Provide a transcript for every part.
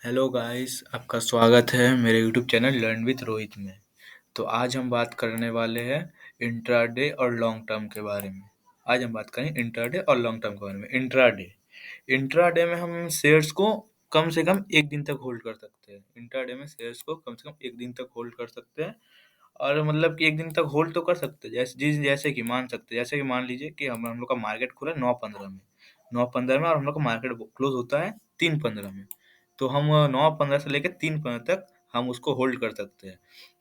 Hello guys, आपका स्वागत है मेरे YouTube channel learn with Rohit में। तो आज हम बात करने वाले हैं इंट्राडे और लॉन्ग टर्म के बारे में। आज हम बात करें इंट्राडे और लॉन्ग टर्म के बारे में। इंट्राडे इंट्राडे में हम शेयर्स को कम से कम एक दिन तक होल्ड कर सकते हैं। इंट्राडे में शेयर्स को कम से कम एक दिन तक होल्ड कर सकते हैं। और मतलब कि एक दिन तक होल्ड तो कर सकते हैं, जैसे कि मान लीजिए कि हम लोग का मार्केट खुला 9:15 में, 9:15 में, और हम लोग का मार्केट क्लोज होता है 3:15 में। तो हम 9:15 से लेकर 3:15 तक हम उसको होल्ड कर सकते हैं।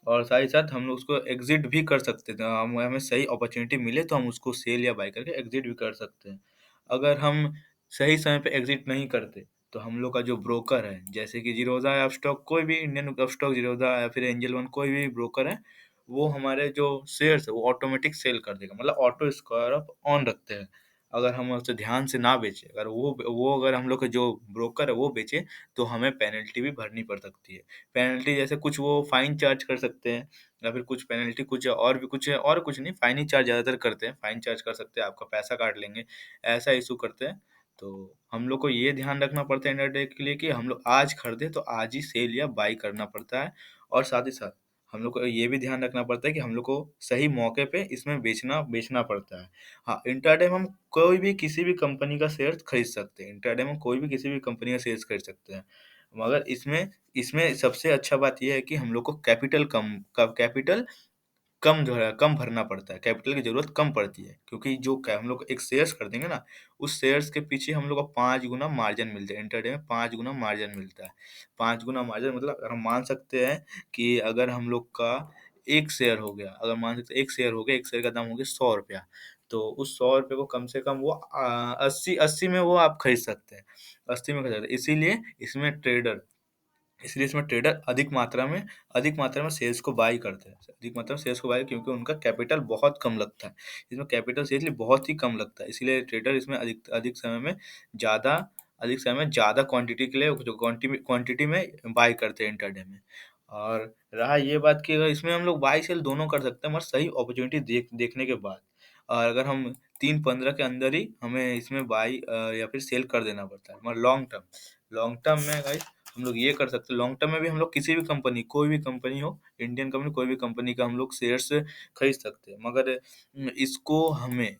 और साथ ही साथ हम लोग उसको एग्जिट भी कर सकते हैं। हम हमें सही अपॉर्चुनिटी मिले तो हम उसको सेल या बाय करके एग्जिट भी कर सकते हैं। अगर हम सही समय पे एग्जिट नहीं करते तो हम लोग का जो ब्रोकर है, जैसे कि जीरोधा या अपस्टॉक, कोई भी इंडियन अपस्टॉक, जीरोधा या फिर एंजल वन, कोई भी ब्रोकर है, वो हमारे जो शेयर्स है वो ऑटोमेटिक सेल कर देगा। मतलब ऑटो स्क्वायर ऑफ ऑन रखते हैं। अगर हम उसे ध्यान से ना बेचें, अगर वो अगर हम लोग का जो ब्रोकर है वो बेचे, तो हमें पेनल्टी भी भरनी पड़ सकती है। पेनल्टी जैसे कुछ वो फाइन चार्ज कर सकते हैं, या फिर कुछ पेनल्टी, कुछ और भी कुछ है, और कुछ नहीं, फाइन ही चार्ज ज़्यादातर करते हैं। फाइन चार्ज कर सकते हैं, आपका पैसा काट लेंगे, ऐसा इशू करते हैं। तो हम लोग को ये ध्यान रखना पड़ता है इंट्राडे के लिए कि हम लोग आज खरीदे तो आज ही सेल या बाई करना पड़ता है। और साथ ही साथ हम लोग को ये भी ध्यान रखना पड़ता है कि हम लोग को सही मौके पे इसमें बेचना बेचना पड़ता है। हाँ, इंट्राडे में हम कोई भी किसी भी कंपनी का शेयर खरीद सकते हैं। इंट्राडे में कोई भी किसी भी कंपनी का शेयर्स खरीद सकते हैं। मगर इसमें इसमें सबसे अच्छा बात ये है कि हम लोग को कैपिटल कम जो है कम भरना पड़ता है। कैपिटल की ज़रूरत कम पड़ती है, क्योंकि जो कै हम लोग एक शेयर्स खरीदेंगे ना, उस शेयर्स के पीछे हम लोग को 5 गुना मार्जिन मिलता है। इंट्राडे में 5 गुना मार्जिन मिलता है। 5 गुना मार्जिन मतलब अगर हम मान सकते हैं कि अगर हम लोग का 1 शेयर हो गया, अगर मान सकते हैं 1 शेयर हो गया, 1 शेयर का दाम हो गया ₹100, तो उस ₹100 को कम से कम वो 80 में वो आप खरीद सकते हैं। 80 में खरीद सकते हैं। इसलिए इसमें ट्रेडर अधिक मात्रा में शेयर्स को बाई करते हैं। अधिक मात्रा में शेयर्स को बाई, क्योंकि उनका कैपिटल बहुत कम लगता है। इसमें कैपिटल सीरियसली बहुत ही कम लगता है। इसीलिए ट्रेडर इसमें ज़्यादा अधिक समय में ज़्यादा क्वांटिटी के लिए जो क्वांटिटी में बाई करते हैं इंट्राडे में। और रहा ये बात कि अगर इसमें हम लोग बाई सेल दोनों कर सकते हैं, मगर सही अपॉर्चुनिटी देखने के बाद। और अगर हम 3:15 के अंदर ही हमें इसमें बाई या फिर सेल कर देना पड़ता है। मगर लॉन्ग टर्म में गाइस हम लोग ये कर सकते हैं। लॉन्ग टर्म में भी हम लोग किसी भी कंपनी, कोई भी कंपनी हो, इंडियन कंपनी, कोई भी कंपनी का हम लोग शेयर्स खरीद सकते हैं। मगर इसको हमें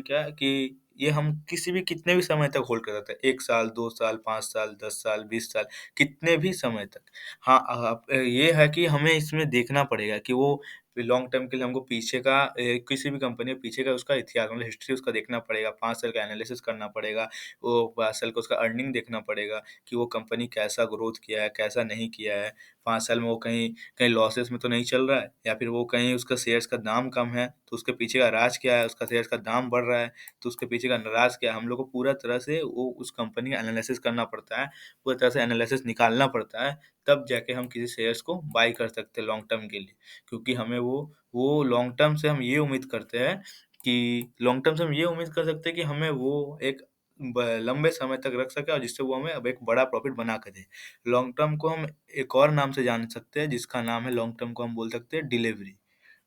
क्या है कि ये हम किसी भी कितने भी समय तक होल्ड कर सकते हैं। 1 साल, 2 साल, 5 साल, 10 साल, 20 साल, कितने भी समय तक। हाँ, ये है कि हमें इसमें देखना पड़ेगा कि वो लॉन्ग टर्म के लिए हमको पीछे का किसी भी कंपनी के पीछे का उसका इतिहास, मतलब हिस्ट्री उसका देखना पड़ेगा। 5 साल का एनालिसिस करना पड़ेगा। वो 5 साल का उसका अर्निंग देखना पड़ेगा कि वो कंपनी कैसा ग्रोथ किया है, कैसा नहीं किया है। 5 साल में वो कहीं कहीं लॉसेस में तो नहीं चल रहा है, या फिर वो कहीं उसका शेयर्स का दाम कम है, तो उसके पीछे का राज क्या है? उसका शेयर्स का दाम बढ़ रहा है, तो उसके पीछे का राज क्या है? हम लोग को पूरा तरह से वो उस कंपनी का एनालिसिस करना पड़ता है, पूरी तरह से एनालिसिस निकालना पड़ता है, तब जाके हम किसी शेयर्स को बाय कर सकते हैं लॉन्ग टर्म के लिए। क्योंकि हमें वो लॉन्ग टर्म से हम ये उम्मीद करते हैं कि लॉन्ग टर्म से हम ये उम्मीद कर सकते हैं कि हमें वो एक लंबे समय तक रख सके, और जिससे वो हमें अब एक बड़ा प्रॉफिट बना के दे। लॉन्ग टर्म को हम एक और नाम से जान सकते हैं, जिसका नाम है, लॉन्ग टर्म को हम बोल सकते हैं डिलीवरी।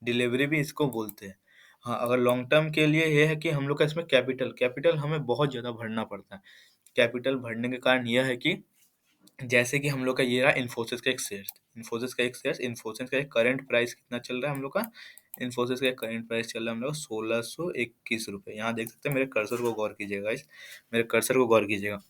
डिलीवरी भी इसको बोलते हैं। हाँ, अगर लॉन्ग टर्म के लिए ये है कि हम लोग का इसमें कैपिटल हमें बहुत ज़्यादा भरना पड़ता है। कैपिटल भरने के कारण यह है कि जैसे कि हम लोग का ये रहा इन्फोसिस का एक करंट प्राइस कितना चल रहा है हम लोग का। इन्फोसिस का एक करंट प्राइस चल रहा है हम लोग का ₹1621। यहाँ देख सकते हैं, मेरे कर्सर को गौर कीजिएगा गाइस, मेरे कर्सर को गौर कीजिएगा।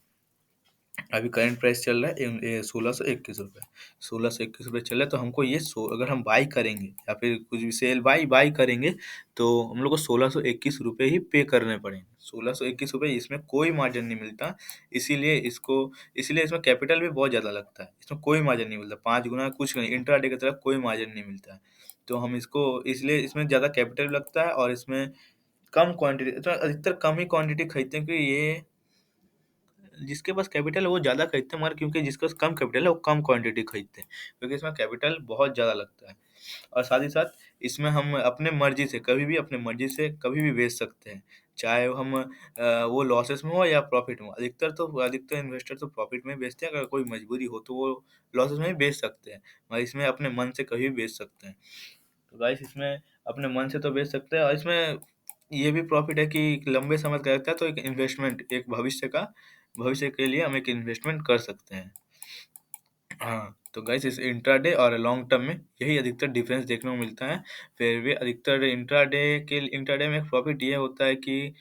अभी करंट प्राइस चल रहा है ₹1621। ₹1621 चल रहा है, तो हमको अगर हम बाई करेंगे या फिर कुछ भी सेल बाई करेंगे, तो हम लोग को ₹1621 ही पे करने पड़ेंगे। ₹1621, इसमें कोई मार्जिन नहीं मिलता। इसीलिए इसमें कैपिटल भी बहुत ज़्यादा लगता है। इसमें कोई मार्जिन नहीं मिलता, 5 गुना कुछ नहीं, इंट्राडे की तरफ कोई मार्जिन नहीं मिलता है। तो हम इसको इसलिए इसमें ज़्यादा कैपिटल लगता है, और इसमें कम क्वांटिटी, तो अधिकतर कम ही क्वांटिटी खरीदते हैं, क्योंकि ये जिसके पास कैपिटल है वो ज़्यादा खरीदते हैं, मगर क्योंकि जिसके पास कम कैपिटल है वो कम क्वांटिटी खरीदते हैं, क्योंकि इसमें कैपिटल बहुत ज़्यादा लगता है। और साथ ही साथ इसमें हम अपने मर्ज़ी से कभी भी बेच सकते हैं, चाहे वो लॉसेस में हो या प्रॉफ़िट में हो। अधिकतर इन्वेस्टर तो प्रॉफ़िट में बेचते हैं, अगर कोई मजबूरी हो तो वो लॉसेस में भी बेच सकते हैं, मगर इसमें अपने मन से कभी भी बेच सकते हैं। तो गाइस, इसमें अपने मन से तो बेच सकते हैं, और इसमें ये भी प्रॉफिट है कि लंबे समय तक रहता है, तो एक भविष्य के लिए हम एक इन्वेस्टमेंट कर सकते हैं। हाँ, तो गाइस इस इंट्राडे और लॉन्ग टर्म में यही अधिकतर डिफरेंस देखने को मिलता है। फिर भी अधिकतर इंट्राडे में प्रॉफिट ये होता है कि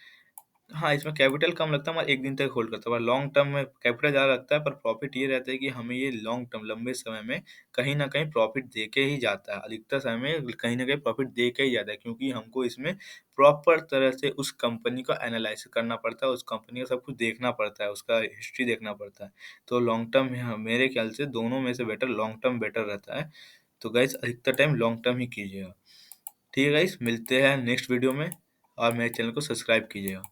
हाँ, इसमें कैपिटल कम लगता है, मगर 1 दिन तक होल्ड करता है। पर लॉन्ग टर्म में कैपिटल ज़्यादा लगता है, पर प्रॉफिट ये रहता है कि हमें ये लॉन्ग टर्म लंबे समय में कहीं न कहीं प्रॉफिट देके ही जाता है। अधिकतर समय में कहीं न कहीं प्रॉफिट देके ही जाता है, क्योंकि हमको इसमें प्रॉपर तरह से उस कंपनी को एनालाइज़ करना पड़ता है, उस कंपनी का सब कुछ देखना पड़ता है, उसका हिस्ट्री देखना पड़ता है। तो लॉन्ग टर्म में मेरे ख्याल से दोनों में से बेटर लॉन्ग टर्म बेटर रहता है। तो गाइस अधिकतर टाइम लॉन्ग टर्म ही कीजिएगा। ठीक है गाइस, मिलते हैं नेक्स्ट वीडियो में और मेरे चैनल को सब्सक्राइब कीजिएगा।